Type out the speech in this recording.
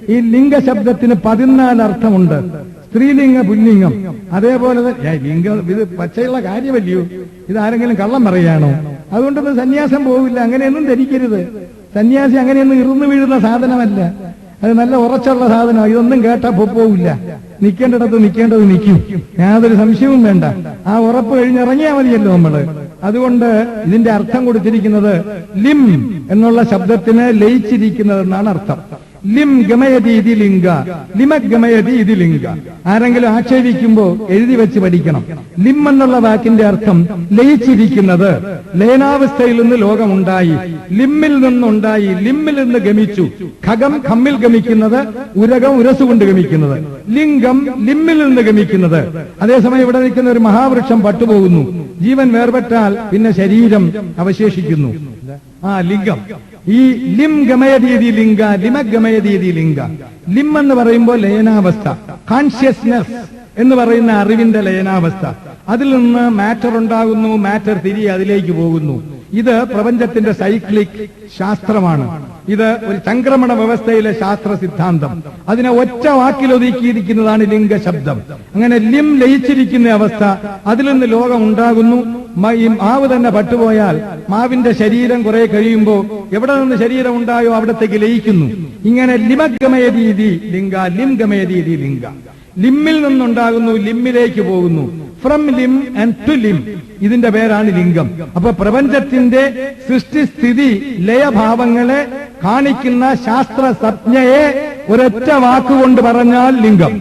ഈ ലിംഗശബ്ദത്തിന് 14 അർത്ഥമുണ്ട്. സ്ത്രീലിംഗ, പുല്ലിംഗം. അതേപോലെ ലിംഗം ഇത് പച്ചയുള്ള കാര്യമല്ലയോ, ഇതാരെങ്കിലും കള്ളം പറയാണോ? അതുകൊണ്ടൊന്നും സന്യാസം പോവില്ല. അങ്ങനെയൊന്നും ധരിക്കരുത്. സന്യാസി അങ്ങനെയൊന്നും ഇറുന്നു വീഴുന്ന സാധനമല്ല. അത് നല്ല ഉറച്ചുള്ള സാധനമാണ്. ഇതൊന്നും കേട്ടാ പോവില്ല. നിൽക്കേണ്ടിടത്ത് നിൽക്കേണ്ടത് നിൽക്കും, യാതൊരു സംശയവും വേണ്ട. ആ ഉറപ്പ് കഴിഞ്ഞിറങ്ങിയാൽ മതിയല്ലോ നമ്മള്. അതുകൊണ്ട് ഇതിന്റെ അർത്ഥം കൊടുത്തിരിക്കുന്നത് ലിം എന്നുള്ള ശബ്ദത്തിന് ലയിച്ചിരിക്കുന്നതെന്നാണ് അർത്ഥം. ലിം ഗമയതീതി ലിംഗ, ലിമഗമയതീതി ലിംഗ. ആരെങ്കിലും ആക്ഷേപിക്കുമ്പോ എഴുതി വെച്ച് പഠിക്കണം. ലിം എന്നുള്ള വാക്കിന്റെ അർത്ഥം ലയിച്ചിരിക്കുന്നത്. ലയനാവസ്ഥയിൽ നിന്ന് ലോകമുണ്ടായി, ലിമ്മിൽ നിന്നുണ്ടായി, ലിമ്മിൽ നിന്ന് ഗമിച്ചു. ഖഗം ഖമ്മിൽ ഗമിക്കുന്നത്, ഉരകം ഉരസുകൊണ്ട് ഗമിക്കുന്നത്. ലിംഗം ലിമ്മിൽ നിന്ന് ഗമിക്കുന്നത്. അതേസമയം ഇവിടെ നിൽക്കുന്ന ഒരു മഹാവൃക്ഷം പട്ടുപോകുന്നു. ജീവൻ വേർപെട്ടാൽ പിന്നെ ശരീരം അവശേഷിക്കുന്നു. ലിംഗം. ഈ ലിം ഗമയതീതി ലിംഗ, ലിമഗമയതീതി ലിംഗ. ലിം എന്ന് പറയുമ്പോൾ ലയനാവസ്ഥ, കോൺഷ്യസ്നെസ് എന്ന് പറയുന്ന അറിവിന്റെ ലയനാവസ്ഥ. അതിൽ നിന്ന് മാറ്റർ ഉണ്ടാകുന്നു, മാറ്റർ തിരികെ അതിലേക്ക് പോകുന്നു. ഇത് പ്രപഞ്ചത്തിന്റെ സൈക്ലിക് ശാസ്ത്രമാണ്. ഇത് ഒരു സംക്രമണ വ്യവസ്ഥയിലെ ശാസ്ത്ര സിദ്ധാന്തം. അതിനെ ഒറ്റ വാക്കിൽ ഒതുക്കിയിരിക്കുന്നതാണ് ലിംഗശബ്ദം. അങ്ങനെ ലിം ലയിച്ചിരിക്കുന്ന അവസ്ഥ, അതിൽ നിന്ന് ലോകം ഉണ്ടാകുന്നു. ഈ മാവ് തന്നെ പട്ടുപോയാൽ മാവിന്റെ ശരീരം കുറെ കഴിയുമ്പോൾ എവിടെ നിന്ന് ശരീരം ഉണ്ടായോ അവിടത്തേക്ക് ലയിക്കുന്നു. ഇങ്ങനെ ലിമഗമയതീതി ലിംഗ, ലിം ഗമയതീതി ലിംഗ. ലിമ്മിൽ നിന്നുണ്ടാകുന്നു, ലിമ്മിലേക്ക് പോകുന്നു. From limb and to limb. ഇതിന്റെ പേരാണ് ലിംഗം. അപ്പൊ പ്രപഞ്ചത്തിന്റെ സൃഷ്ടിസ്ഥിതി ലയഭാവങ്ങളെ കാണിക്കുന്ന ശാസ്ത്ര സംജ്ഞയെ ഒരൊറ്റ വാക്കുകൊണ്ട് പറഞ്ഞാൽ ലിംഗം.